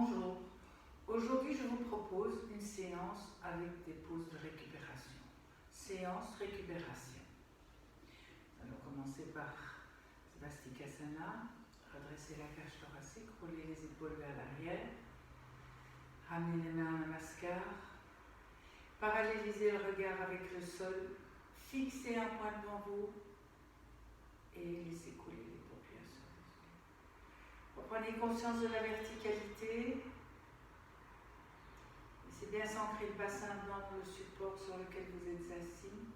Bonjour, aujourd'hui je vous propose une séance avec des pauses de récupération. Séance récupération. Nous allons commencer par Svastikasana, redresser la cage thoracique, rouler les épaules vers l'arrière, ramener les mains en namaskar, paralléliser le regard avec le sol, fixer un point devant vous et laisser couler les paupières sur les yeux. Reprenez conscience de la verticalité. Laissez bien s'ancrer le bassin dans le support sur lequel vous êtes assis.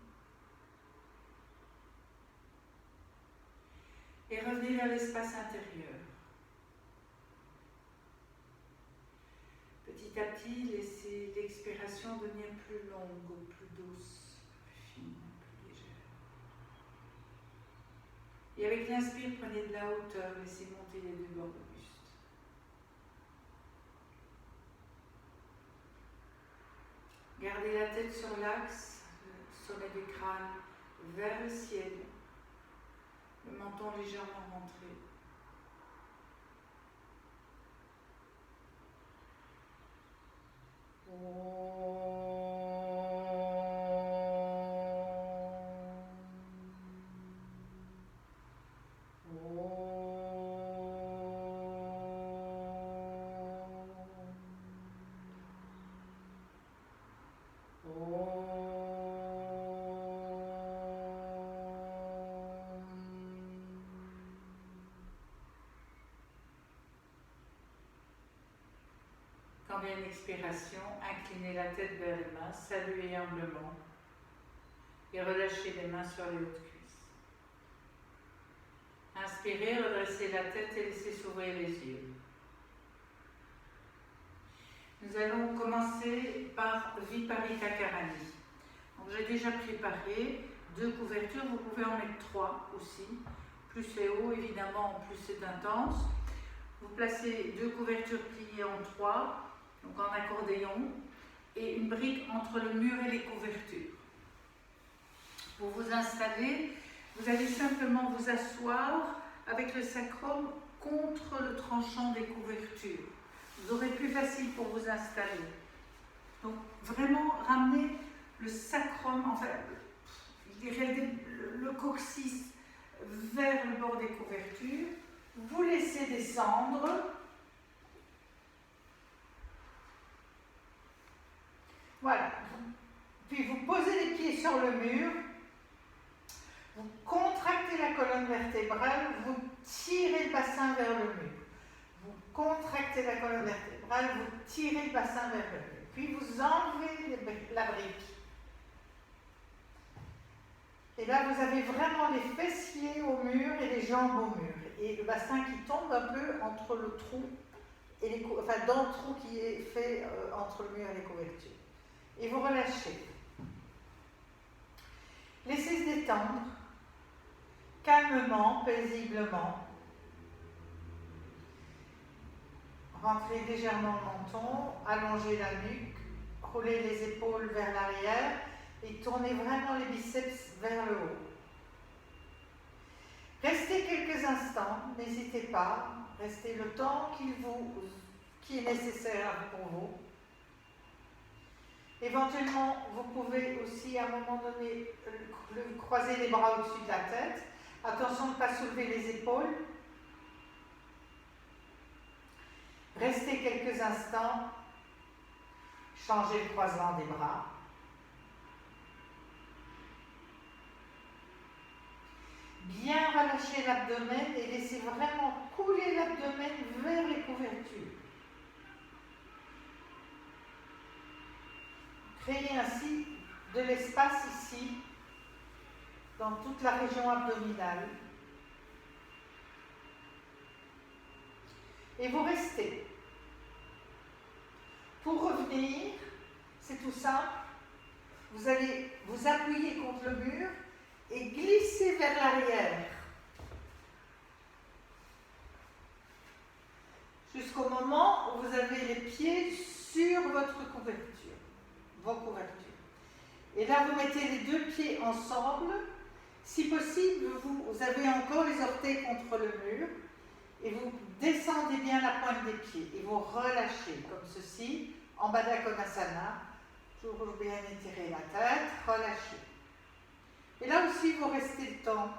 Et revenez vers l'espace intérieur. Petit à petit, laissez l'expiration devenir plus longue, plus douce, plus fine, plus légère. Et avec l'inspire, prenez de la hauteur, laissez monter les deux bords du buste. Gardez la tête sur l'axe, le sommet du crâne vers le ciel, le menton légèrement rentré. Quand vient l'expiration, inclinez la tête vers les mains, saluez humblement et relâchez les mains sur les hautes cuisses. Inspirez, redressez la tête et laissez s'ouvrir les yeux. Nous allons commencer par Viparita Karani. Donc j'ai déjà préparé 2 couvertures, vous pouvez en mettre 3 aussi. Plus c'est haut, évidemment, plus c'est intense. Vous placez 2 couvertures pliées en 3, donc en accordéon, et une brique entre le mur et les couvertures. Pour vous installer, vous allez simplement vous asseoir avec le sacrum contre le tranchant des couvertures. Vous aurez plus facile pour vous installer. Donc vraiment ramenez le sacrum, enfin je dirais le coccyx vers le bord des couvertures. Vous laissez descendre. Voilà. Puis vous posez les pieds sur le mur. Vous contractez la colonne vertébrale. Vous tirez le bassin vers le mur. Vous contractez la colonne vertébrale. Vous tirez le bassin vers le mur. Puis vous enlevez la brique. Et là, vous avez vraiment les fessiers au mur et les jambes au mur. Et le bassin qui tombe un peu entre le trou, et enfin dans le trou qui est fait entre le mur et les couvertures. Et vous relâchez. Laissez se détendre, calmement, paisiblement. Rentrez légèrement le menton, allongez la nuque, roulez les épaules vers l'arrière et tournez vraiment les biceps vers le haut. Restez quelques instants, n'hésitez pas, restez le temps qui est nécessaire pour vous. Éventuellement, vous pouvez aussi à un moment donné croiser les bras au-dessus de la tête. Attention de ne pas soulever les épaules. Restez quelques instants, changez le croisement des bras. Bien relâchez l'abdomen et laissez vraiment couler l'abdomen vers les couvertures. Créez ainsi de l'espace ici, dans toute la région abdominale. Et vous restez. Pour revenir, c'est tout simple. Vous allez vous appuyer contre le mur et glisser vers l'arrière. Jusqu'au moment où vous avez les pieds sur votre couverture, vos couvertures. Et là, vous mettez les 2 pieds ensemble. Si possible, vous avez encore les orteils contre le mur et vous descendez bien la pointe des pieds et vous relâchez comme ceci, en Baddha Konasana, toujours bien étirer la tête, relâchez. Et là aussi, vous restez le temps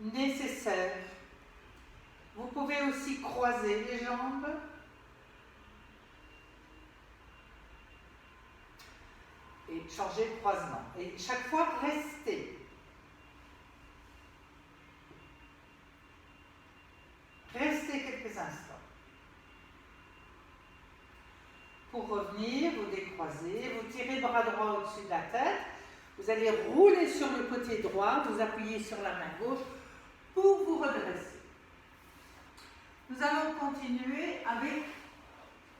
nécessaire. Vous pouvez aussi croiser les jambes. Et changer de croisement. Et chaque fois, restez. Restez quelques instants. Pour revenir, vous décroisez, vous tirez le bras droit au-dessus de la tête. Vous allez rouler sur le côté droit, vous appuyez sur la main gauche pour vous redresser. Nous allons continuer avec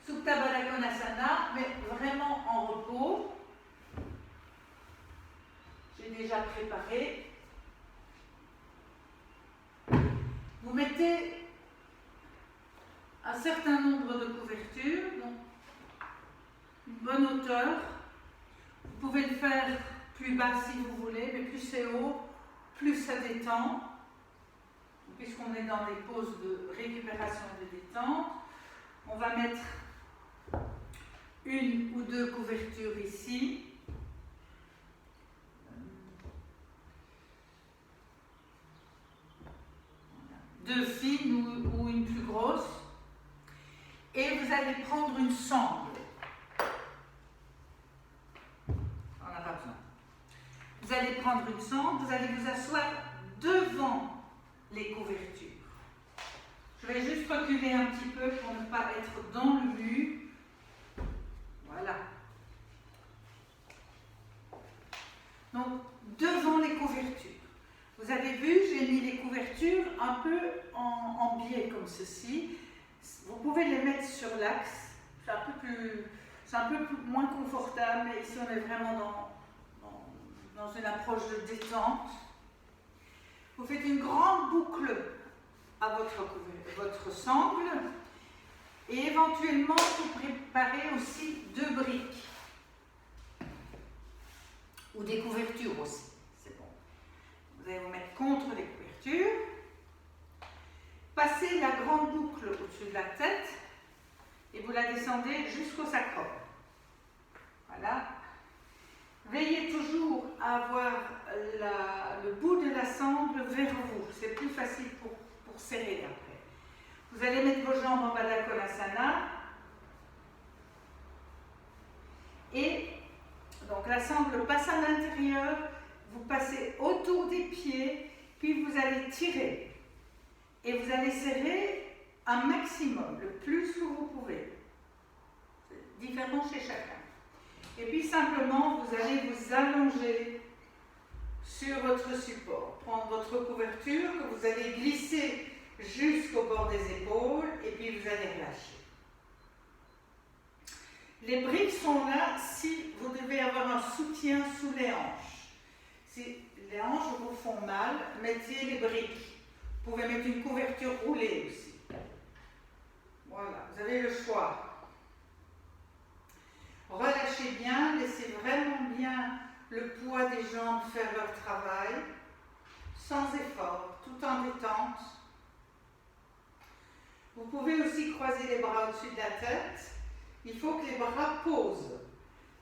Supta Baddha Konasana, mais vraiment en repos. J'ai déjà préparé. Vous mettez un certain nombre de couvertures, donc une bonne hauteur. Vous pouvez le faire plus bas si vous voulez, mais plus c'est haut, plus ça détend. Puisqu'on est dans des poses de récupération et de détente, on va mettre une ou deux couvertures ici. Deux fines ou une plus grosse. Et vous allez prendre une sangle. On n'a pas besoin. Vous allez prendre une sangle, vous allez vous asseoir devant les couvertures. Je vais juste reculer un petit peu pour ne pas être dans le mur. Voilà. Donc, devant les couvertures. Vous avez vu, j'ai mis les couvertures un peu en biais comme ceci. Vous pouvez les mettre sur l'axe. C'est un peu moins confortable, mais ici on est vraiment dans une approche de détente. Vous faites une grande boucle à votre sangle et éventuellement vous préparez aussi deux briques ou des couvertures aussi. C'est bon. Vous allez vous mettre contre les couvertures. Passez la grande boucle au-dessus de la tête et vous la descendez jusqu'au sacrum. Voilà. Veillez toujours à avoir le bout de la sangle vers vous. C'est plus facile pour serrer après. Vous allez mettre vos jambes en Baddha Konasana. Et donc la sangle passe à l'intérieur. Vous passez autour des pieds. Puis vous allez tirer. Et vous allez serrer un maximum, le plus que vous pouvez. C'est différent chez chacun. Et puis simplement, vous allez vous allonger sur votre support. Prendre votre couverture que vous allez glisser jusqu'au bord des épaules et puis vous allez relâcher. Les briques sont là si vous devez avoir un soutien sous les hanches. Si les hanches vous font mal, mettez les briques. Vous pouvez mettre une couverture roulée aussi. Voilà, vous avez le choix. Relâchez bien, laissez vraiment bien le poids des jambes faire leur travail, sans effort, tout en détente. Vous pouvez aussi croiser les bras au-dessus de la tête. Il faut que les bras posent.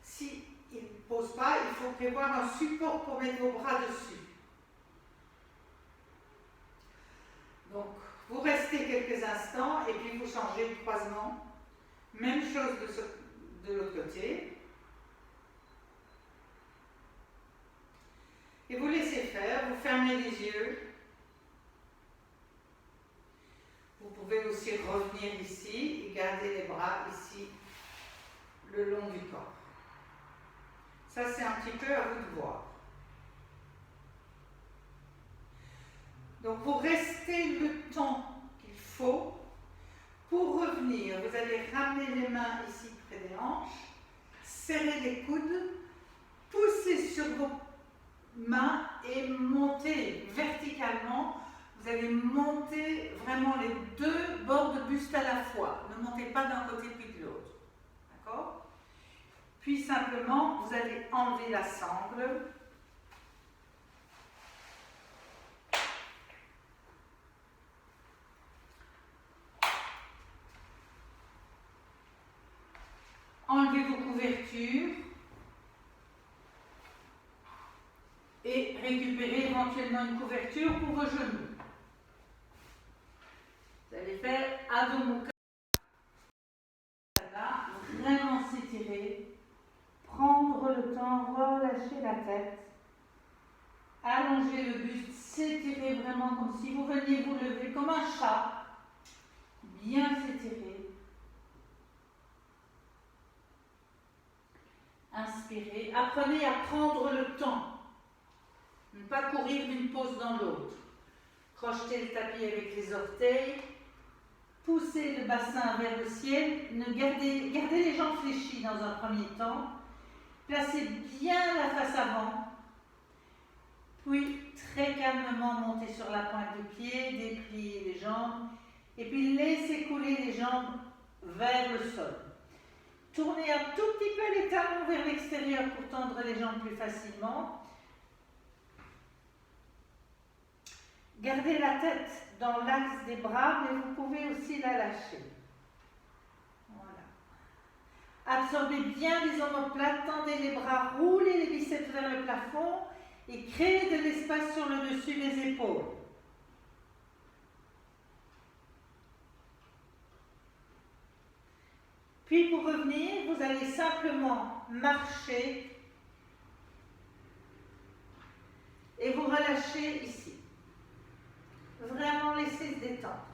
S'ils ne posent pas, il faut prévoir un support pour mettre vos bras dessus. Donc, vous restez quelques instants et puis vous changez de croisement. Même chose de l'autre côté. Et vous laissez faire, vous fermez les yeux. Vous pouvez aussi revenir ici et garder les bras ici, le long du corps. Ça, c'est un petit peu à vous de voir. Donc, vous restez le temps qu'il faut. Pour revenir, vous allez ramener les mains ici près des hanches, serrer les coudes, pousser sur vos mains et monter verticalement. Vous allez monter vraiment les deux bords de buste à la fois. Ne montez pas d'un côté puis de l'autre. D'accord ? Puis simplement, vous allez enlever la sangle. enlevez vos couvertures et récupérez éventuellement une couverture pour vos genoux. Vous allez faire Adho Mukha. Vraiment s'étirer, prendre le temps, relâcher la tête, allonger le buste, s'étirer vraiment comme si vous veniez vous lever comme un chat, bien s'étirer. Inspirez, apprenez à prendre le temps, ne pas courir d'une pose dans l'autre. Crochetez le tapis avec les orteils, poussez le bassin vers le ciel, gardez les jambes fléchies dans un premier temps, placez bien la face avant, puis très calmement montez sur la pointe du pied, dépliez les jambes, et puis laissez couler les jambes vers le sol. Tournez un tout petit peu les talons vers l'extérieur pour tendre les jambes plus facilement. Gardez la tête dans l'axe des bras, mais vous pouvez aussi la lâcher. Voilà. Absorbez bien les omoplates, tendez les bras, roulez les biceps vers le plafond et créez de l'espace sur le dessus des épaules. Puis pour revenir, vous allez simplement marcher et vous relâchez ici. Vraiment laissez se détendre.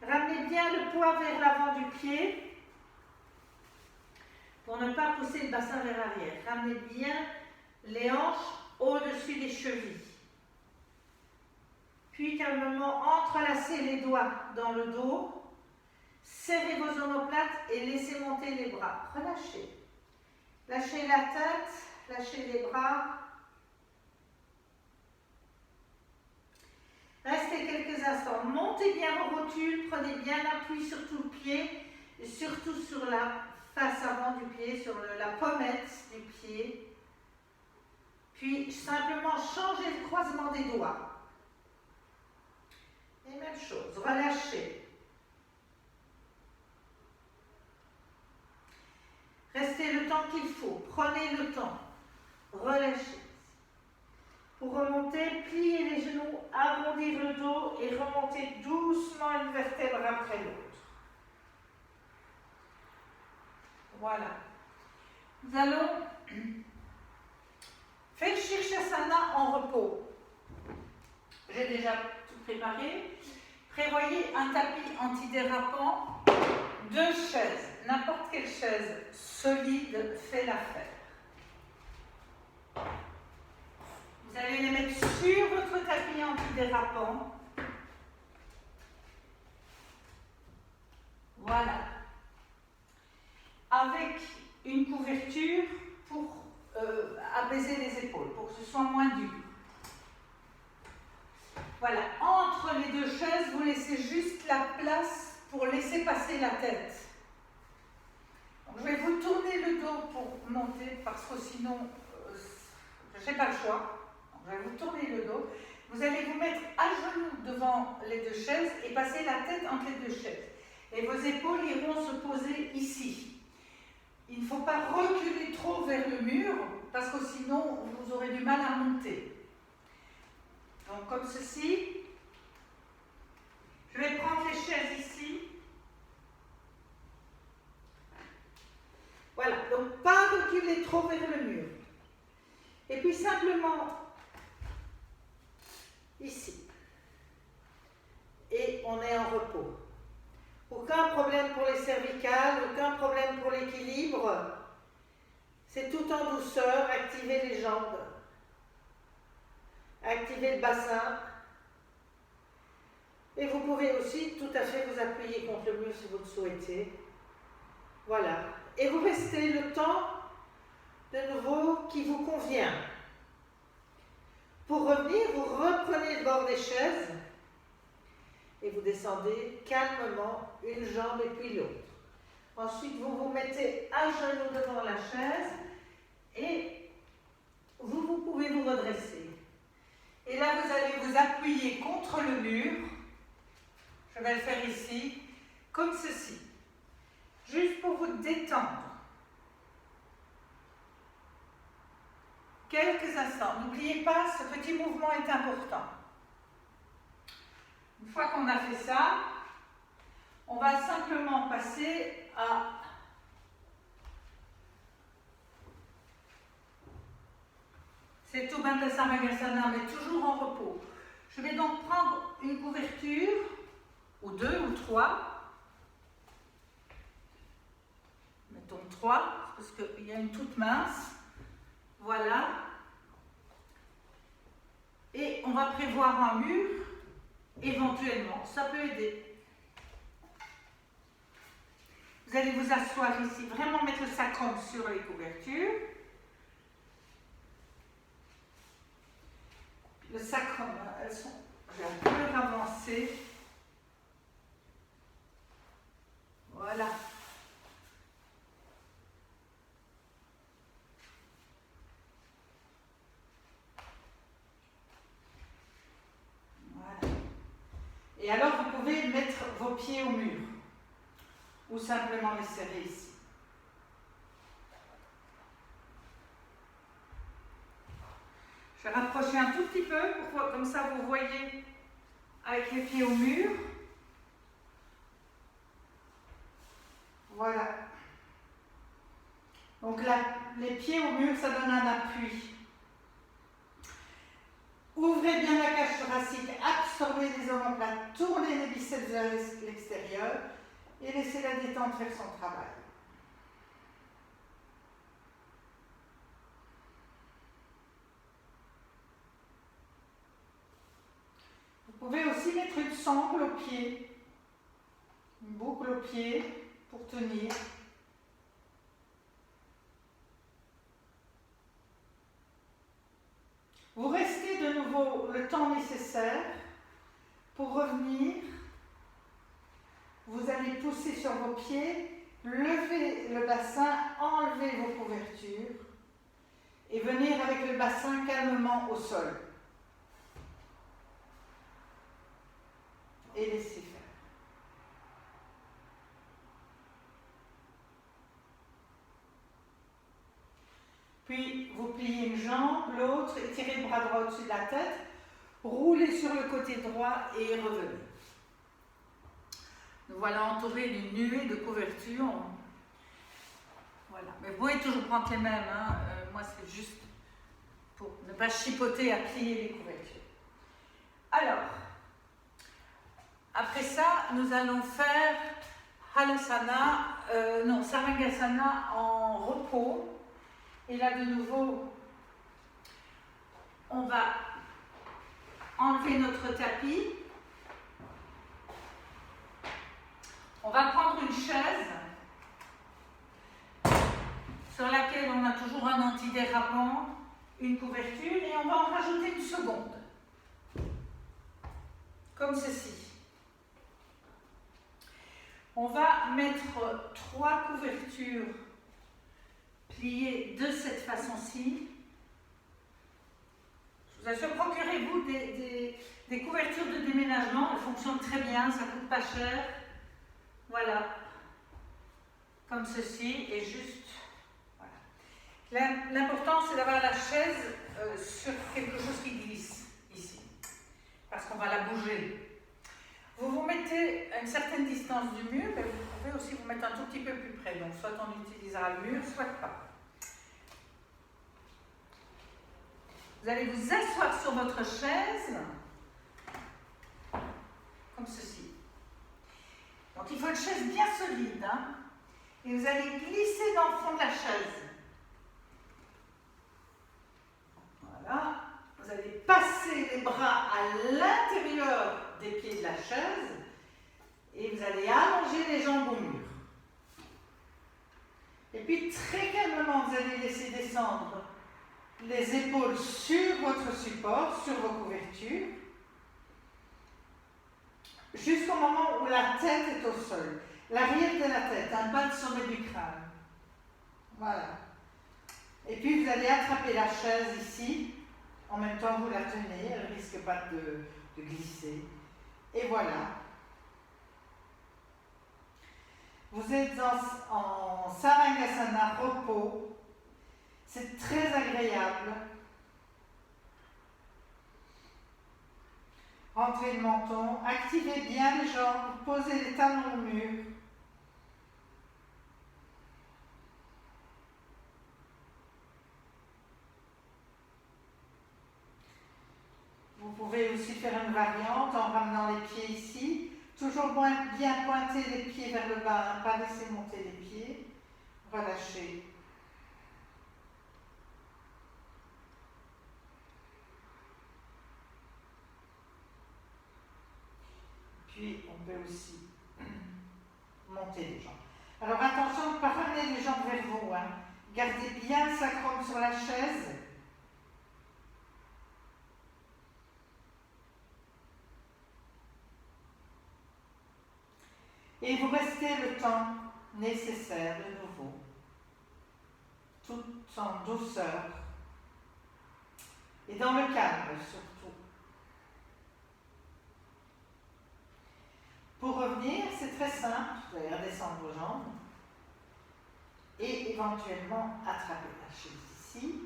Ramenez bien le poids vers l'avant du pied pour ne pas pousser le bassin vers l'arrière. Ramenez bien les hanches au-dessus des chevilles. Puis calmement entrelacez les doigts dans le dos. Serrez vos omoplates et laissez monter les bras. Relâchez. Lâchez la tête, lâchez les bras. Restez quelques instants. Montez bien vos rotules, prenez bien l'appui sur tout le pied, et surtout sur la face avant du pied, sur la pommette du pied. Puis simplement changez le croisement des doigts. Et même chose, relâchez. Restez le temps qu'il faut, prenez le temps, relâchez. Pour remonter, pliez les genoux, arrondir le dos et remonter doucement une vertèbre après l'autre. Voilà. Nous allons faire Shirshasana en repos. J'ai déjà tout préparé. Prévoyez un tapis antidérapant, 2 chaises. N'importe quelle chaise solide fait l'affaire. Vous allez les mettre sur votre tapis antidérapant. Voilà. Avec une couverture pour apaiser les épaules, pour que ce soit moins dur. Voilà. Entre les 2 chaises, vous laissez juste la place pour laisser passer la tête. Donc, je vais vous tourner le dos pour monter parce que sinon, je n'ai pas le choix. Je vais vous tourner le dos. Vous allez vous mettre à genoux devant les 2 chaises et passer la tête entre les 2 chaises. Et vos épaules iront se poser ici. Il ne faut pas reculer trop vers le mur parce que sinon vous aurez du mal à monter. Donc comme ceci. Je vais prendre les chaises ici. Voilà, donc pas reculer trop vers le mur. Et puis simplement ici. Et on est en repos. Aucun problème pour les cervicales, aucun problème pour l'équilibre. C'est tout en douceur. Activez les jambes. Activez le bassin. Et vous pouvez aussi tout à fait vous appuyer contre le mur si vous le souhaitez. Voilà. Et vous restez le temps de nouveau qui vous convient. Pour revenir, vous reprenez le bord des chaises et vous descendez calmement une jambe et puis l'autre. Ensuite, vous vous mettez à genoux devant la chaise et vous pouvez vous redresser. Et là, vous allez vous appuyer contre le mur. Je vais le faire ici. comme ceci. Juste pour vous détendre. Quelques instants. N'oubliez pas, ce petit mouvement est important. Une fois qu'on a fait ça, on va simplement passer à c'est tout Bandha Sarvangasana, mais toujours en repos. Je vais donc prendre une couverture, ou deux ou trois. Mettons trois, parce qu'il y a une toute mince. Voilà. Et on va prévoir un mur, éventuellement. Ça peut aider. Vous allez vous asseoir ici, vraiment mettre le sacrum sur les couvertures. Le sacrum, elles sont, j'ai un peu avancé. Voilà. Voilà. Et alors, vous pouvez mettre vos pieds au mur. Ou simplement les serrer ici. Je vais rapprocher un tout petit peu, pour, comme ça vous voyez avec les pieds au mur. Voilà. Donc là, les pieds au mur, ça donne un appui. Ouvrez bien la cage thoracique, absorbez les omoplates, tournez les biceps vers l'extérieur et laissez la détente faire son travail. Vous pouvez aussi mettre une sangle au pied, une boucle au pied pour tenir. Vous restez de nouveau le temps nécessaire pour revenir. Vous allez pousser sur vos pieds, lever le bassin, enlever vos couvertures et venir avec le bassin calmement au sol. Et laissez faire. Puis vous pliez une jambe, l'autre, étirez le bras droit au-dessus de la tête, roulez sur le côté droit et revenez. Nous voilà entourés d'une nuée de couvertures. Voilà. Mais vous pouvez toujours prendre les mêmes. Hein. Moi, c'est juste pour ne pas chipoter à plier les couvertures. Alors, après ça, nous allons faire Halasana, Sarvangasana en repos. Et là, de nouveau, on va enlever notre tapis. On va prendre une chaise sur laquelle on a toujours un antidérapant, une couverture, et on va en rajouter une seconde. Comme ceci. On va mettre 3 couvertures pliées de cette façon-ci. Je vous assure, procurez-vous des couvertures de déménagement. Elles fonctionnent très bien, ça ne coûte pas cher. Voilà. Comme ceci, et juste... Voilà. L'important, c'est d'avoir la chaise sur quelque chose qui glisse, ici. Parce qu'on va la bouger. Vous vous mettez à une certaine distance du mur, mais vous pouvez aussi vous mettre un tout petit peu plus près. Donc, soit on utilisera le mur, soit pas. Vous allez vous asseoir sur votre chaise, comme ceci. Donc, il faut une chaise bien solide. Hein, et vous allez glisser dans le fond de la chaise. Voilà. Vous allez passer les bras à l'intérieur des pieds de la chaise et vous allez allonger les jambes au mur. Et puis très calmement, vous allez laisser descendre les épaules sur votre support, sur vos couvertures, jusqu'au moment où la tête est au sol. L'arrière de la tête, un bas de sommet du crâne. Voilà. Et puis vous allez attraper la chaise ici. En même temps, vous la tenez, elle ne risque pas de glisser. Et voilà. Vous êtes en Savangasana, repos. C'est très agréable. Rentrez le menton, activez bien les jambes, posez les talons au mur. Vous pouvez aussi faire une variante en ramenant les pieds ici. Toujours bien pointer les pieds vers le bas, pas laisser monter les pieds. Relâchez. Puis on peut aussi monter les jambes. Alors attention de ne pas ramener les jambes vers vous. Hein. Gardez bien le sacrum sur la chaise. Et vous restez le temps nécessaire de nouveau, tout en douceur et dans le calme surtout. Pour revenir, c'est très simple, vous allez redescendre vos jambes et éventuellement attraper la chaise ici.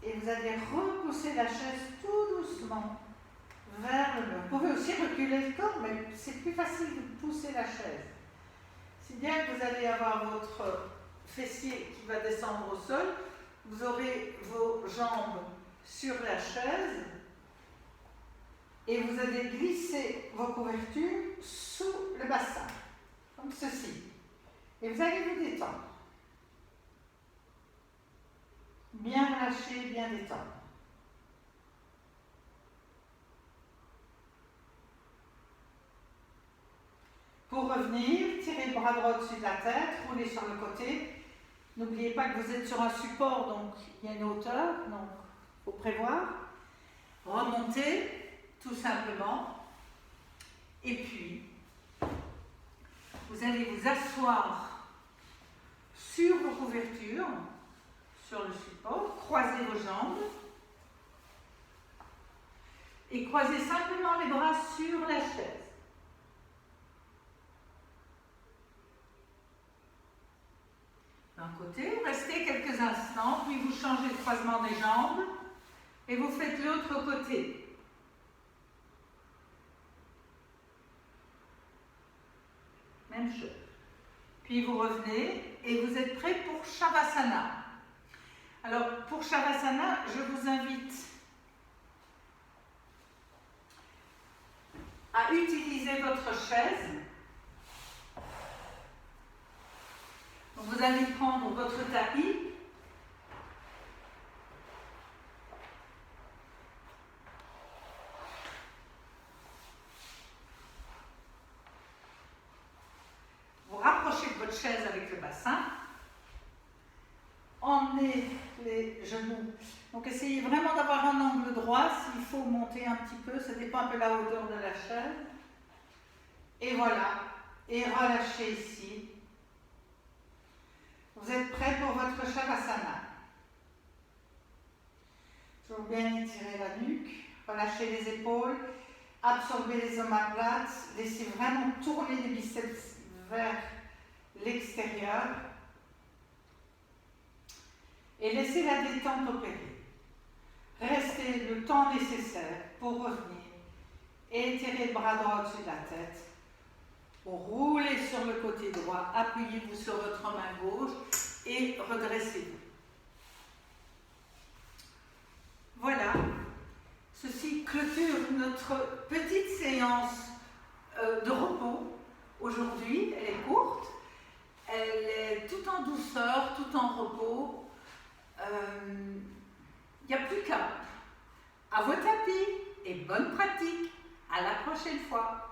Et vous allez repousser la chaise tout doucement vers le mur. Vous pouvez aussi reculer le corps, mais c'est plus facile de pousser la chaise. Si bien que vous allez avoir votre fessier qui va descendre au sol, vous aurez vos jambes sur la chaise et vous allez glisser vos couvertures sous le bassin, comme ceci. Et vous allez vous détendre. Bien relâcher, bien détendre. Pour revenir, tirez le bras droit au-dessus de la tête, roulez sur le côté. N'oubliez pas que vous êtes sur un support, donc il y a une hauteur, donc il faut prévoir. Remontez, tout simplement. Et puis, vous allez vous asseoir sur vos couvertures, sur le support, croisez vos jambes. Et croisez simplement les bras sur la chaise. D'un côté, restez quelques instants, puis vous changez le croisement des jambes et vous faites l'autre côté. Même chose. Puis vous revenez et vous êtes prêts pour Shavasana. Alors, pour Shavasana, je vous invite à utiliser votre chaise. Vous allez prendre votre tapis. Vous rapprochez de votre chaise avec le bassin. Emmenez les genoux. Donc essayez vraiment d'avoir un angle droit. S'il faut monter un petit peu, ça dépend un peu de la hauteur de la chaise. Et voilà. Et relâchez ici. Vous êtes prêts pour votre Shavasana. Toujours bien étirer la nuque, relâchez les épaules, absorbez les omoplates, laissez vraiment tourner les biceps vers l'extérieur et laissez la détente opérer. Restez le temps nécessaire pour revenir et étirez le bras droit au-dessus de la tête. Roulez sur le côté droit, appuyez-vous sur votre main gauche et redressez-vous. Voilà, ceci clôture notre petite séance de repos. Aujourd'hui, elle est courte, elle est tout en douceur, tout en repos. Il n'y a plus qu'à. À vos tapis et bonne pratique. À la prochaine fois.